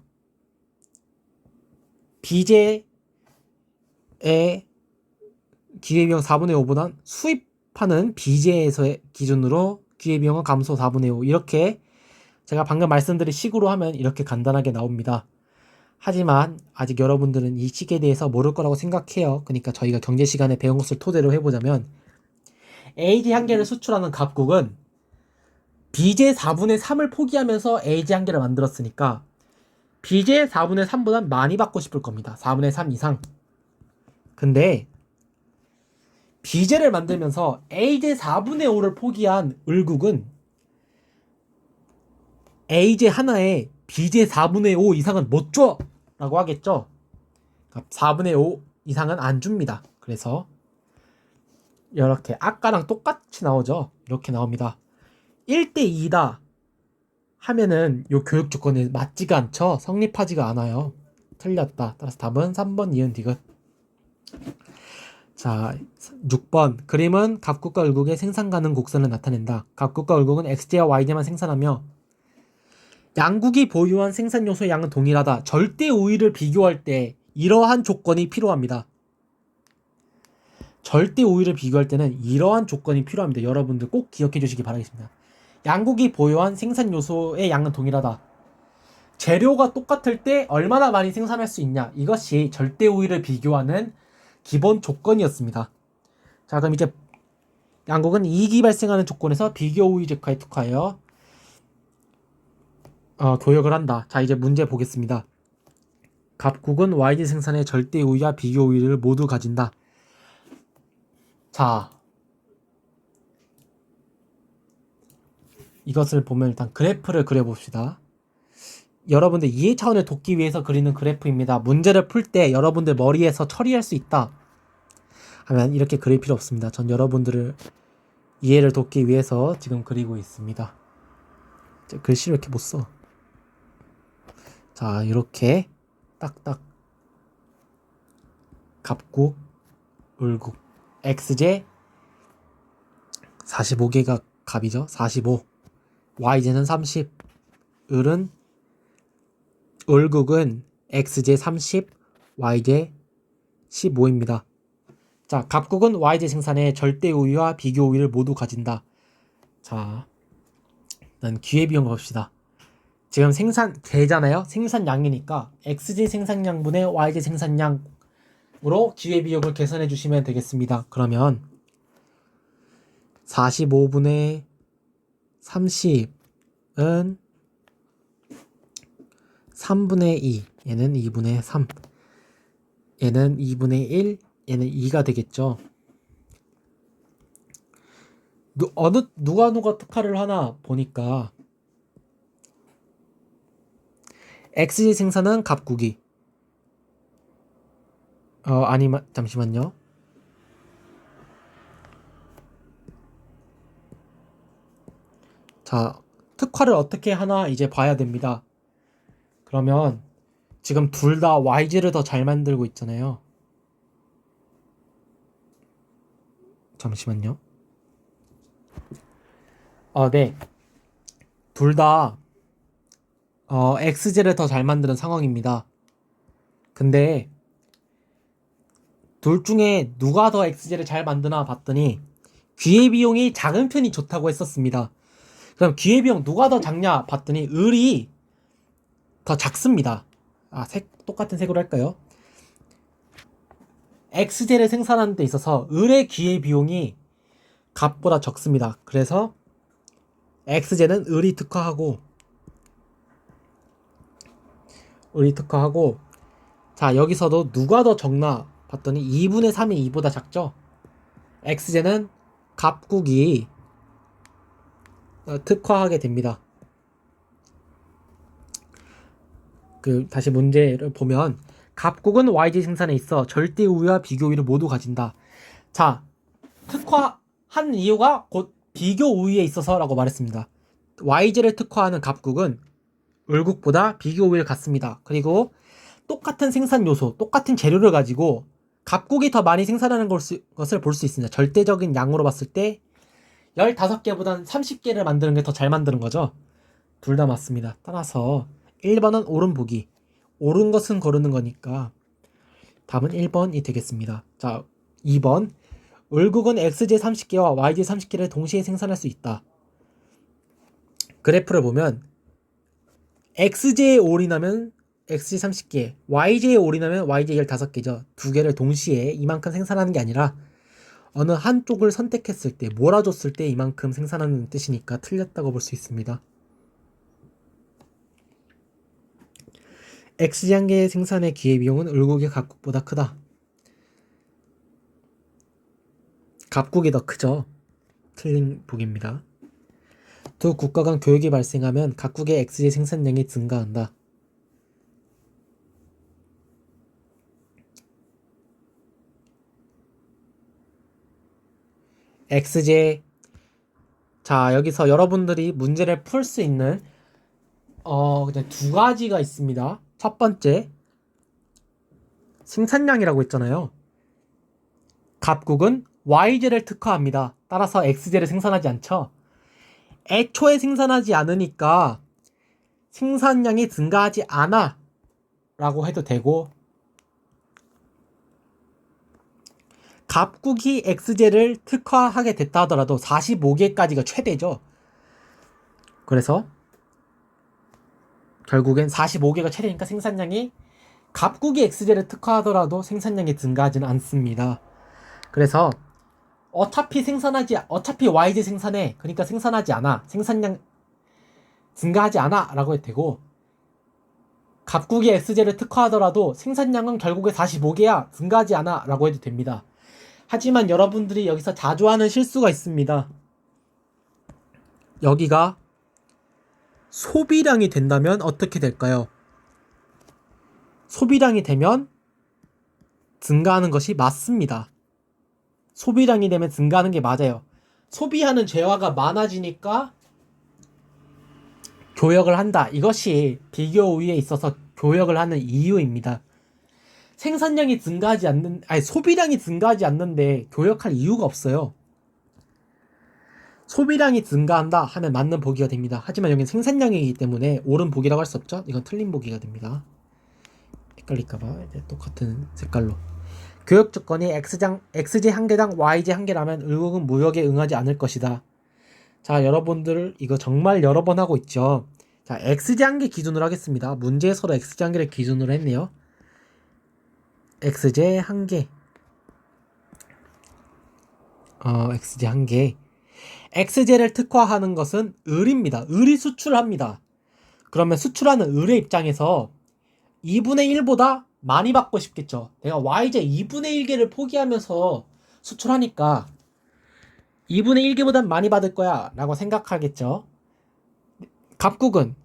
B제의 기회비용 4분의 5보다 수입하는 B제에서의 기준으로 기회비용은 감소 4분의 5. 이렇게 제가 방금 말씀드린 식으로 하면 이렇게 간단하게 나옵니다. 하지만 아직 여러분들은 이 식에 대해서 모를 거라고 생각해요. 그러니까 저희가 경제 시간에 배운 것을 토대로 해보자면 A제 한 개를 수출하는 갑국은 B제 4분의 3을 포기하면서 A제 한 개를 만들었으니까 B제 4분의 3보다 많이 받고 싶을 겁니다. 4분의 3 이상. 근데 B제를 만들면서 A제 4분의 5를 포기한 을국은 A제 하나에 B제 4분의 5 이상은 못 줘! 라고 하겠죠. 그러니까 4분의 5 이상은 안 줍니다. 그래서 이렇게 아까랑 똑같이 나오죠. 이렇게 나옵니다. 1대2다 하면은 요 교육 조건에 맞지가 않죠. 성립하지가 않아요. 틀렸다. 따라서 답은 3번 니은 디귿. 자, 6번 그림은 갑국과 을국의 생산 가능 곡선을 나타낸다. 갑국과 을국은 X제와 Y제만 생산하며 양국이 보유한 생산 요소의 양은 동일하다. 절대 우위를 비교할 때 이러한 조건이 필요합니다. 절대 우위를 비교할 때는 이러한 조건이 필요합니다. 여러분들 꼭 기억해 주시기 바라겠습니다. 양국이 보유한 생산 요소의 양은 동일하다. 재료가 똑같을 때 얼마나 많이 생산할 수 있냐, 이것이 절대 우위를 비교하는 기본 조건이었습니다. 자, 그럼 이제 양국은 이익이 발생하는 조건에서 비교 우위 제과에 특화하여 교역을 한다. 자, 이제 문제 보겠습니다. 갑국은 YG 생산의 절대 우위와 비교 우위를 모두 가진다. 자, 이것을 보면 일단 그래프를 그려봅시다. 여러분들 이해 차원을 돕기 위해서 그리는 그래프입니다. 문제를 풀 때 여러분들 머리에서 처리할 수 있다 하면 이렇게 그릴 필요 없습니다. 전 여러분들을 이해를 돕기 위해서 지금 그리고 있습니다. 글씨를 이렇게 못 써. 자, 이렇게 딱딱 갑국, 을국, x제 45개가 갑이죠. 45, y제는 30, 을국은 x제 30, y제 15입니다. 자, 갑국은 y제 생산의 절대 우위와 비교 우위를 모두 가진다. 자, 일단 기회비용 봅시다. 지금 생산되잖아요. 생산량이니까 x제 생산량분의 y제 생산량으로 기회비용을 계산해 주시면 되겠습니다. 그러면 45분의 30은 3분의 2, 얘는 2분의 3, 얘는 2분의 1, 얘는 2가 되겠죠. 누가 특화를 하나 보니까 XG 생산은 갑국이 잠시만요. 자, 특화를 어떻게 하나 이제 봐야 됩니다. 그러면 지금 둘 다 YG를 더 잘 만들고 있잖아요. 잠시만요. 네. 둘 다 XG를 더 잘 만드는 상황입니다. 근데 둘 중에 누가 더 XG를 잘 만드나 봤더니 기회비용이 작은 편이 좋다고 했었습니다. 그럼 기회비용 누가 더 작냐 봤더니 을이 더 작습니다. 똑같은 색으로 할까요? X제를 생산하는 데 있어서 을의 기회비용이 갑보다 적습니다. 그래서 X제는 을이 특화하고 자, 여기서도 누가 더 적나 봤더니 2분의 3이 2보다 작죠? X제는 갑국이 특화하게 됩니다. 다시 문제를 보면 갑국은 YG 생산에 있어 절대 우위와 비교 우위를 모두 가진다. 자, 특화한 이유가 곧 비교 우위에 있어서라고 말했습니다. YG를 특화하는 갑국은 을국보다 비교 우위를 갖습니다. 그리고 똑같은 생산 요소, 똑같은 재료를 가지고 갑국이 더 많이 생산하는 것을 볼 수 있습니다. 절대적인 양으로 봤을 때 15개보다는 30개를 만드는 게 더 잘 만드는 거죠. 둘 다 맞습니다. 따라서 1번은 옳은 보기. 옳은 것은 고르는 거니까 답은 1번이 되겠습니다. 자, 2번. 을국은 x제 30개와 y제 30개를 동시에 생산할 수 있다. 그래프를 보면 x제에 올인하면 x제 30개, y제에 올인하면 y제 15개죠. 두 개를 동시에 이만큼 생산하는 게 아니라 어느 한쪽을 선택했을 때, 몰아줬을 때 이만큼 생산하는 뜻이니까 틀렸다고 볼 수 있습니다. x제 한 개의 생산의 기회비용은 을국의 갑국보다 크다. 갑국이 더 크죠. 틀린 보기입니다. 두 국가 간 교역이 발생하면 각국의 x제 생산량이 증가한다. x제, 자, 여기서 여러분들이 문제를 풀 수 있는 그냥 두 가지가 있습니다. 첫 번째, 생산량이라고 했잖아요. 갑국은 y제를 특화합니다. 따라서 x제를 생산하지 않죠. 애초에 생산하지 않으니까 생산량이 증가하지 않아 라고 해도 되고, 갑국이 x제를 특화하게 됐다 하더라도 45개까지가 최대죠. 그래서 결국엔 45개가 최대니까 생산량이 갑국이 X제를 특화하더라도 생산량이 증가하지는 않습니다. 그래서 어차피 YJ 생산해. 그러니까 생산하지 않아. 생산량 증가하지 않아. 라고 해도 되고, 갑국이 X제를 특화하더라도 생산량은 결국에 45개야. 증가하지 않아. 라고 해도 됩니다. 하지만 여러분들이 여기서 자주 하는 실수가 있습니다. 여기가 소비량이 된다면 어떻게 될까요? 소비량이 되면 증가하는 것이 맞습니다. 소비량이 되면 증가하는 게 맞아요. 소비하는 재화가 많아지니까 교역을 한다. 이것이 비교 우위에 있어서 교역을 하는 이유입니다. 소비량이 증가하지 않는데 교역할 이유가 없어요. 소비량이 증가한다 하면 맞는 보기가 됩니다. 하지만 여기는 생산량이기 때문에 옳은 보기라고 할 수 없죠. 이건 틀린 보기가 됩니다. 헷갈릴까봐 이제 똑같은 색깔로. 교역 조건이 XJ 한 개당 YJ 한 개라면 을국은 무역에 응하지 않을 것이다. 자, 여러분들 이거 정말 여러 번 하고 있죠. 자, XJ 한 개 기준으로 하겠습니다. 문제에서도 XJ 한 개를 기준으로 했네요. XJ 한 개. XJ 한 개. XJ를 특화하는 것은 을입니다. 을이 수출합니다. 그러면 수출하는 을의 입장에서 2분의 1보다 많이 받고 싶겠죠. 내가 YJ 2분의 1개를 포기하면서 수출하니까 2분의 1개보단 많이 받을 거야 라고 생각하겠죠. 갑국은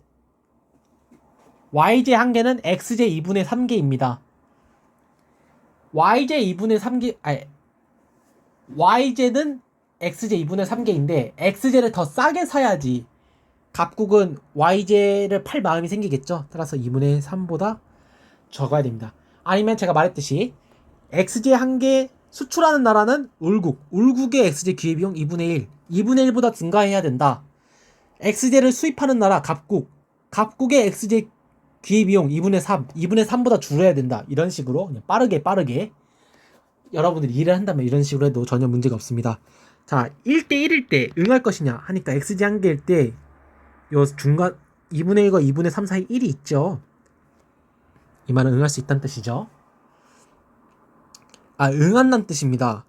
YJ 한 개는 XJ 2분의 3개입니다. YJ는 XJ 2분의 3개인데 XJ를 더 싸게 사야지 갑국은 YJ를 팔 마음이 생기겠죠. 따라서 2분의 3보다 적어야 됩니다. 아니면 제가 말했듯이 XJ 한 개 수출하는 나라는 울국의 XJ 기회비용 2분의 1 2분의 1보다 증가해야 된다. XJ를 수입하는 나라 갑국의 XJ 기회비용 2분의 3보다 줄여야 된다. 이런 식으로 그냥 빠르게 여러분들이 일을 한다면 이런 식으로 해도 전혀 문제가 없습니다. 자, 1대1일 때 응할 것이냐 하니까 XJ 한 개일 때 요 중간 2분의 1과 2분의 3 사이 1이 있죠. 이 말은 응할 수 있다는 뜻이죠. 응한다는 뜻입니다.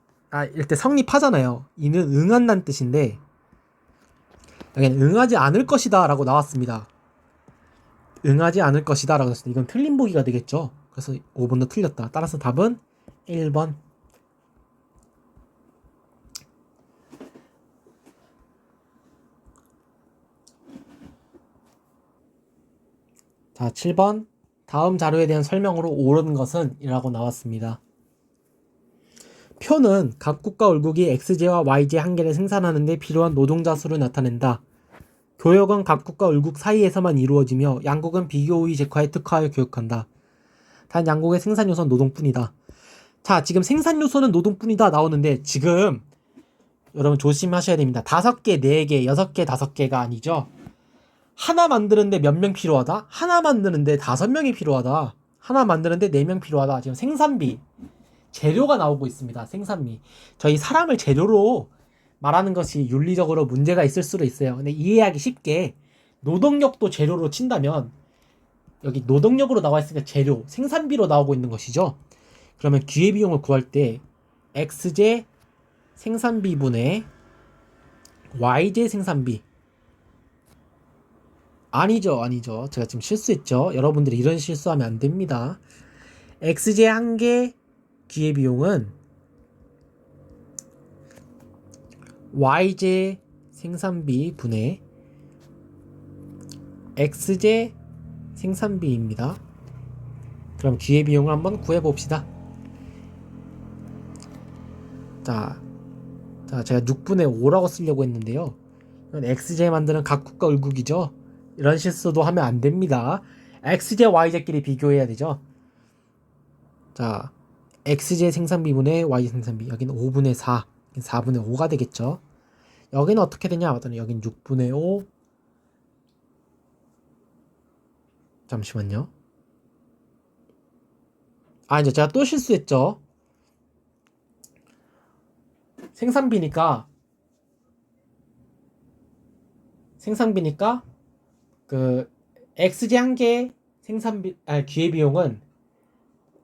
이때 성립하잖아요. 이는 응한다는 뜻인데 여기는 응하지 않을 것이다 라고 나왔습니다. 응하지 않을 것이다 라고 했을 때 이건 틀린 보기가 되겠죠. 그래서 5번도 틀렸다. 따라서 답은 1번. 자, 7번. 다음 자료에 대한 설명으로 옳은 것은 이라고 나왔습니다. 표는 각 국가 을국이 XJ와 YJ 한 개를 생산하는 데 필요한 노동자 수를 나타낸다. 교역은 각 국가 을국 사이에서만 이루어지며 양국은 비교 우위 제과에 특화하여 교역한다. 단 양국의 생산 요소는 노동뿐이다. 자, 지금 생산 요소는 노동뿐이다 나오는데 지금 여러분 조심하셔야 됩니다. 5개, 4개, 6개, 5개가 아니죠. 하나 만드는데 몇 명 필요하다? 하나 만드는데 5명이 필요하다. 하나 만드는데 4명 필요하다. 지금 생산비, 재료가 나오고 있습니다. 생산비. 저희 사람을 재료로 말하는 것이 윤리적으로 문제가 있을 수도 있어요. 근데 이해하기 쉽게 노동력도 재료로 친다면 여기 노동력으로 나와 있으니까 재료, 생산비로 나오고 있는 것이죠. 그러면 기회비용을 구할 때 XJ 생산비분의 YJ 생산비. 아니죠. 제가 지금 실수했죠. 여러분들이 이런 실수하면 안 됩니다. XJ 한 개 기회비용은 YJ 생산비 분의 XJ 생산비입니다. 그럼 기회비용을 한번 구해봅시다. 자, 제가 6분의 5라고 쓰려고 했는데요. 이건 XJ 만드는 각 국가 을국이죠. 이런 실수도 하면 안 됩니다. XJ, YJ끼리 비교해야 되죠. 자, XJ 생산비분의 YJ 생산비. 여기는 5분의 4. 4분의 5가 되겠죠. 여기는 어떻게 되냐? 맞더니 여기는 6분의 5. 잠시만요. 이제 제가 또 실수했죠. 생산비니까 그 XG 한 개의 기회비용은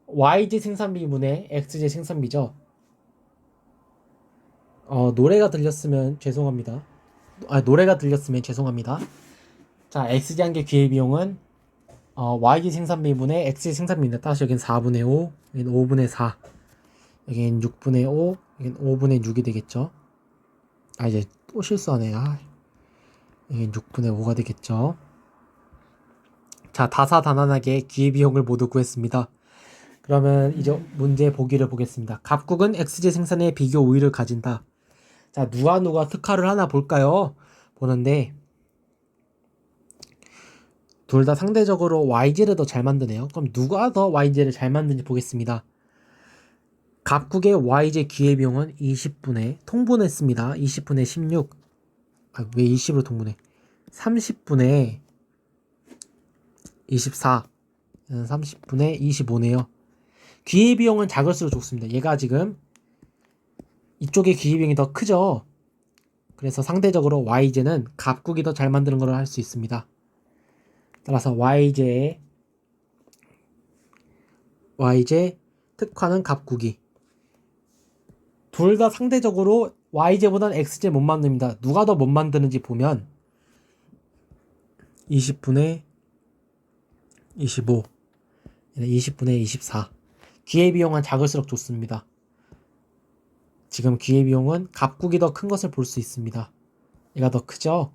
YG 생산비분의 XG 생산비죠. 노래가 들렸으면 죄송합니다. 노래가 들렸으면 죄송합니다. 자, XG 한 개 기회비용은 YG 생산비분의 XG 생산비입니다. 따라서 여긴 4분의 5, 여긴 5분의 4, 여긴 6분의 5, 여긴 5분의 6이 되겠죠. 이제 또 실수하네. 여긴 6분의 5가 되겠죠. 자, 다사다난하게 기회비용을 모두 구했습니다. 그러면 이제 문제 보기를 보겠습니다. 갑국은 XG 생산에 비교 우위를 가진다. 자, 누가 특화를 하나 볼까요? 보는데 둘 다 상대적으로 YG를 더 잘 만드네요. 그럼 누가 더 YG를 잘 만드는지 보겠습니다. 갑국의 YG 기회비용은 20분의 통분했습니다. 20분의 16. 왜 20으로 통분해? 30분의 24. 30분의 25네요. 기회비용은 작을수록 좋습니다. 얘가 지금 이쪽의 기회비용이 더 크죠. 그래서 상대적으로 YG는 갑국이 더 잘 만드는 걸 할 수 있습니다. 따라서 YG 특화는 갑국이. 둘 다 상대적으로 YG보다는 XG 못 만듭니다. 누가 더 못 만드는지 보면 20분의 25, 20분의 24. 기회비용은 작을수록 좋습니다. 지금 기회비용은 갑국이 더 큰 것을 볼 수 있습니다. 얘가 더 크죠?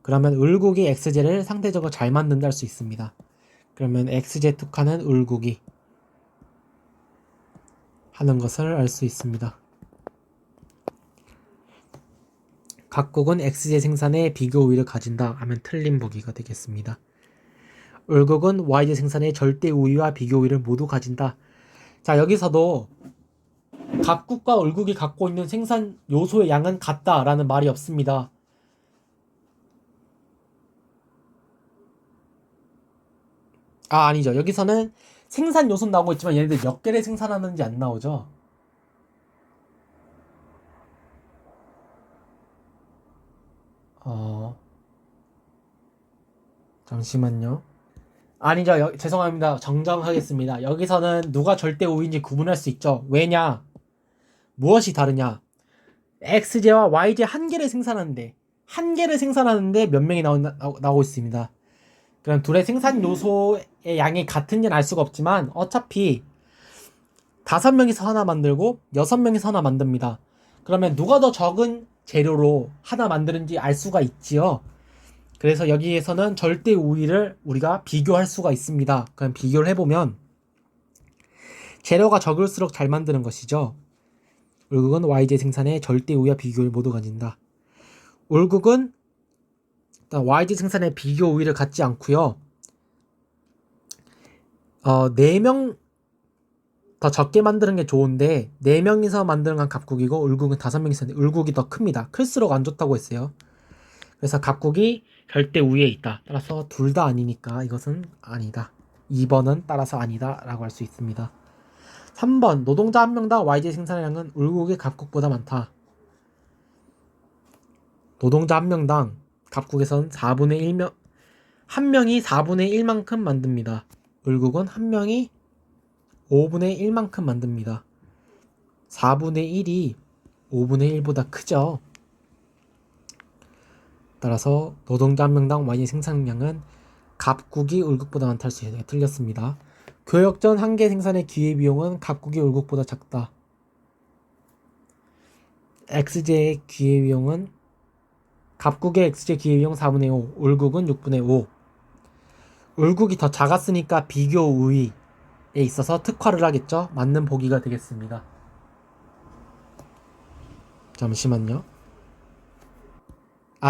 그러면 을국이 XG를 상대적으로 잘 만든다 할 수 있습니다. 그러면 XG 특화는 을국이 하는 것을 알 수 있습니다. 갑국은 XG 생산에 비교 우위를 가진다 하면 틀린 보기가 되겠습니다. 을국은 YG 생산에 절대 우위와 비교 우위를 모두 가진다. 자, 여기서도 갑국과 을국이 갖고 있는 생산 요소의 양은 같다라는 말이 없습니다. 아니죠. 여기서는 생산 요소는 나오고 있지만 얘네들 몇 개를 생산하는지 안 나오죠. 잠시만요. 아니죠. 죄송합니다. 정정하겠습니다. 여기서는 누가 절대 우위인지 구분할 수 있죠. 왜냐? 무엇이 다르냐? XG와 YG 한 개를 생산하는데 몇 명이 나오고 있습니다. 그럼 둘의 생산 요소의 양이 같은지는 알 수가 없지만 어차피 5명이서 하나 만들고 6명이서 하나 만듭니다. 그러면 누가 더 적은 재료로 하나 만드는지 알 수가 있지요. 그래서 여기에서는 절대 우위를 우리가 비교할 수가 있습니다. 그럼 비교를 해보면 재료가 적을수록 잘 만드는 것이죠. 을국은 YG 생산에 절대 우위와 비교를 모두 가진다. 을국은 YG 생산에 비교 우위를 갖지 않고요. 4명 더 적게 만드는 게 좋은데 4명이서 만드는 건 갑국이고 을국은 5명이서 을국이 더 큽니다. 클수록 안 좋다고 했어요. 그래서 갑국이 절대 우위에 있다. 따라서 둘 다 아니니까 이것은 아니다. 2번은 따라서 아니다 라고 할 수 있습니다. 3번 노동자 한 명당 YG 생산량은 을국이 갑국보다 많다. 노동자 한 명당 갑국에선 4분의 1명 한 명이 4분의 1만큼 만듭니다. 을국은 한 명이 5분의 1만큼 만듭니다. 4분의 1이 5분의 1보다 크죠. 따라서 노동자 한 명당 YG 생산량은 갑국이 을국보다 많다 할 수 있어요. 틀렸습니다. 교역전 한 개 생산의 기회비용은 갑국이 을국보다 작다. XJ의 기회비용은 갑국의 XJ 기회비용 4분의 5, 을국은 6분의 5. 을국이 더 작았으니까 비교 우위에 있어서 특화를 하겠죠. 맞는 보기가 되겠습니다. 잠시만요.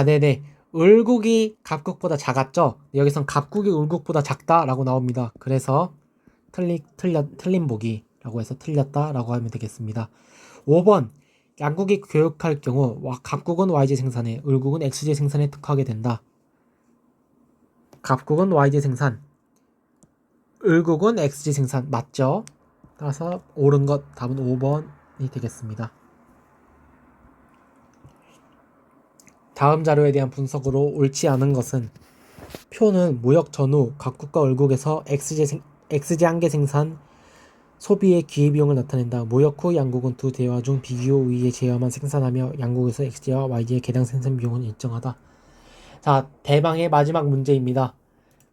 네네. 을국이 갑국보다 작았죠. 여기선 갑국이 을국보다 작다라고 나옵니다. 그래서 틀린 보기라고 해서 틀렸다라고 하면 되겠습니다. 5번 양국이 교역할 경우 갑국은 YG 생산에 을국은 XG 생산에 특화하게 된다. 갑국은 YG 생산, 을국은 XG 생산 맞죠? 따라서 옳은 것 답은 5번이 되겠습니다. 다음 자료에 대한 분석으로 옳지 않은 것은 표는 무역 전후 각국과 월국에서 X제 한계 생산 소비의 기회비용을 나타낸다. 무역 후 양국은 두 대화 중 비교 우위의 제어만 생산하며 양국에서 X제와 Y제의 개당 생산 비용은 일정하다. 자, 대망의 마지막 문제입니다.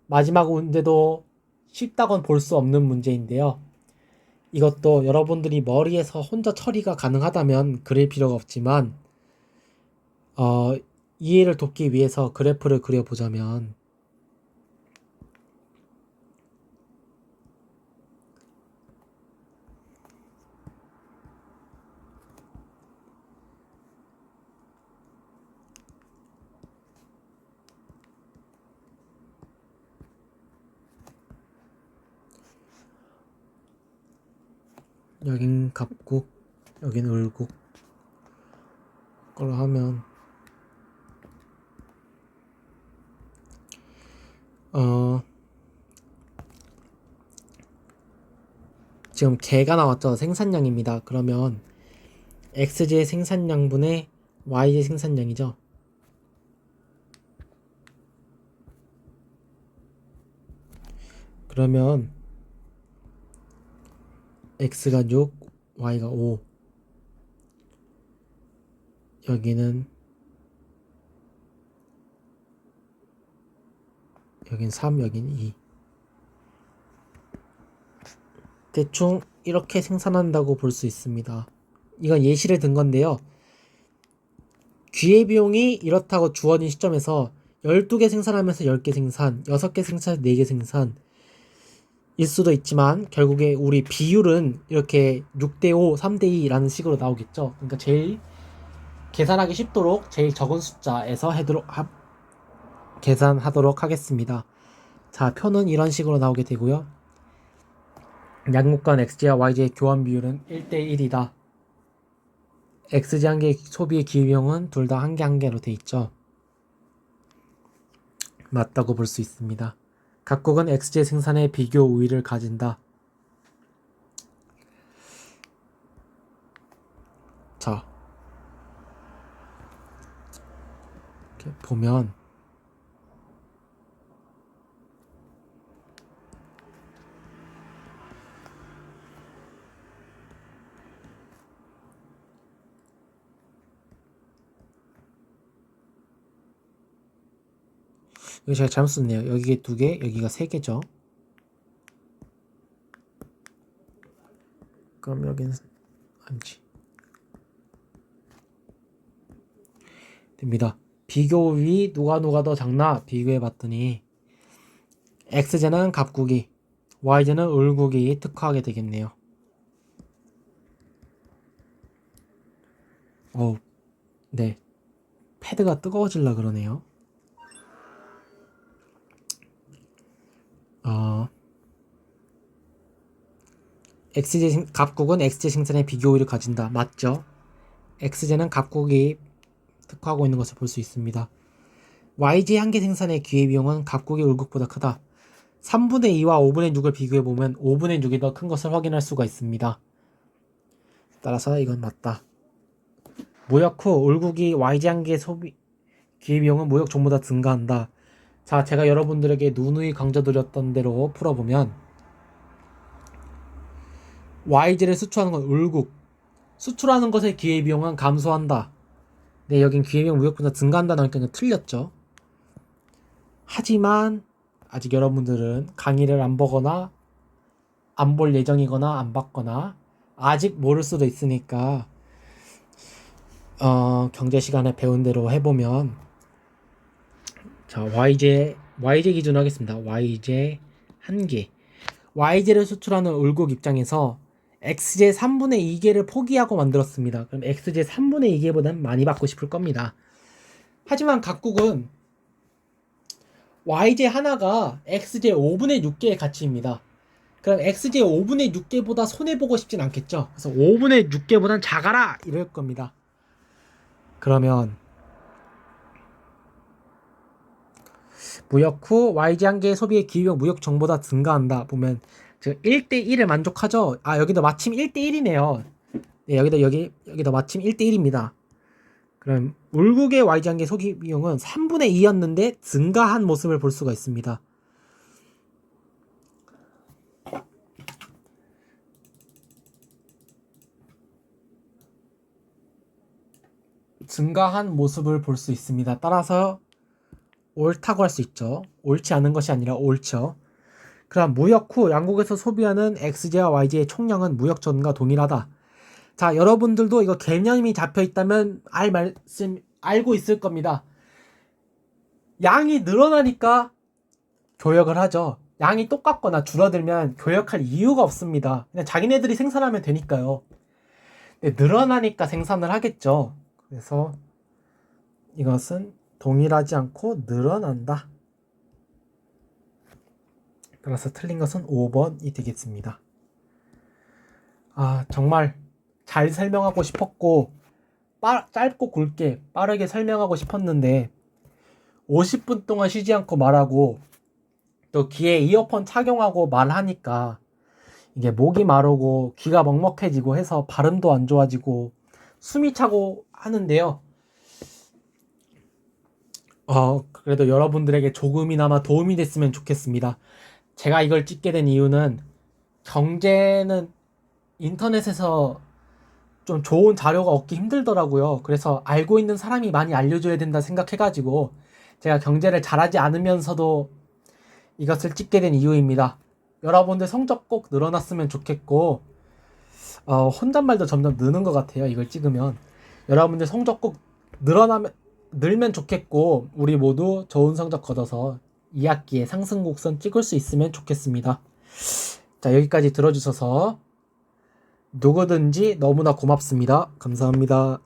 마지막 문제도 쉽다곤 볼 수 없는 문제인데요. 이것도 여러분들이 머리에서 혼자 처리가 가능하다면 그릴 필요가 없지만 이해를 돕기 위해서 그래프를 그려보자면 여긴 갑국, 여긴 을국 걸로 하면 지금 개가 나왔죠. 생산량입니다. 그러면 X제 생산량분의 Y제 생산량이죠. 그러면 X가 6, Y가 5. 여긴 3, 여긴 2. 대충 이렇게 생산한다고 볼 수 있습니다. 이건 예시를 든 건데요. 기회비용이 이렇다고 주어진 시점에서 12개 생산하면서 10개 생산, 6개 생산, 4개 생산 일 수도 있지만 결국에 우리 비율은 이렇게 6대5, 3대2라는 식으로 나오겠죠. 그러니까 제일 계산하기 쉽도록 제일 적은 숫자에서 계산하도록 하겠습니다. 자, 표는 이런 식으로 나오게 되고요. 양국 간 X제와 Y제의 교환 비율은 1대1이다. X제 한개 소비의 기회비용은 둘 다 한 개 한 개로 돼 있죠. 맞다고 볼 수 있습니다. 각국은 X제 생산에 비교 우위를 가진다. 자, 이렇게 보면 이거 제가 잘못 썼네요. 여기가 2개, 여기가 3개죠. 그럼 여기는 아니지. 됩니다. 비교 우위 누가 더 작나 비교해봤더니 X제는 갑국이, Y제는 을국이 특화하게 되겠네요. 네. 패드가 뜨거워질라 그러네요. 갑국은 X제 생산에 비교 우위를 가진다. 맞죠? X제는 갑국이 특화하고 있는 것을 볼 수 있습니다. YG 한개 생산의 기회비용은 갑국이 을국보다 크다. 3분의 2와 5분의 6을 비교해보면 5분의 6이 더 큰 것을 확인할 수가 있습니다. 따라서 이건 맞다. 무역 후 을국이 YG 한개 소비 기회비용은 무역 전보다 증가한다. 자, 제가 여러분들에게 누누이 강조드렸던 대로 풀어보면 YG를 수출하는 건 을국, 수출하는 것의 기회비용은 감소한다. 네, 여긴 기회비용 무역보다 증가한다는 의견이 틀렸죠. 하지만 아직 여러분들은 강의를 안 보거나 안 볼 예정이거나 안 봤거나 아직 모를 수도 있으니까 경제 시간에 배운 대로 해보면, 자, YJ 기준으로 하겠습니다. YJ 한개, YJ를 수출하는 을국 입장에서 XJ 3분의 2개를 포기하고 만들었습니다. 그럼 XJ 3분의 2개보다는 많이 받고 싶을 겁니다. 하지만 각국은 YJ 하나가 XJ 5분의 6개의 가치입니다. 그럼 XJ 5분의 6개보다 손해보고 싶진 않겠죠. 그래서 5분의 6개보단 작아라! 이럴 겁니다. 그러면 무역 후 YJ 한개의 소비의 기회비용 무역 정보다 증가한다. 보면 지금 1대1을 만족하죠. 여기도 마침 1대1이네요. 네, 여기도 마침 1대1입니다. 그럼 울국의 Y장기 소비 비용은 3분의 2였는데 증가한 모습을 볼 수가 있습니다. 증가한 모습을 볼 수 있습니다. 따라서 옳다고 할 수 있죠. 옳지 않은 것이 아니라 옳죠. 그럼 무역 후 양국에서 소비하는 XJ와 YJ의 총량은 무역 전과 동일하다. 자, 여러분들도 이거 개념이 잡혀 있다면 알고 있을 겁니다. 양이 늘어나니까 교역을 하죠. 양이 똑같거나 줄어들면 교역할 이유가 없습니다. 그냥 자기네들이 생산하면 되니까요. 근데 늘어나니까 생산을 하겠죠. 그래서 이것은 동일하지 않고 늘어난다. 따라서 틀린 것은 5번이 되겠습니다. 아, 정말 잘 설명하고 싶었고 짧고 굵게 빠르게 설명하고 싶었는데 50분 동안 쉬지 않고 말하고 또 귀에 이어폰 착용하고 말하니까 이게 목이 마르고 귀가 먹먹해지고 해서 발음도 안 좋아지고 숨이 차고 하는데요. 그래도 여러분들에게 조금이나마 도움이 됐으면 좋겠습니다. 제가 이걸 찍게 된 이유는 경제는 인터넷에서 좀 좋은 자료가 얻기 힘들더라고요. 그래서 알고 있는 사람이 많이 알려줘야 된다 생각해가지고 제가 경제를 잘하지 않으면서도 이것을 찍게 된 이유입니다. 여러분들 성적 꼭 늘어났으면 좋겠고 혼잣말도 점점 느는 것 같아요. 이걸 찍으면 여러분들 성적 꼭 늘면 좋겠고 우리 모두 좋은 성적 거둬서 2학기에 상승 곡선 찍을 수 있으면 좋겠습니다. 자, 여기까지 들어주셔서 누구든지 너무나 고맙습니다. 감사합니다.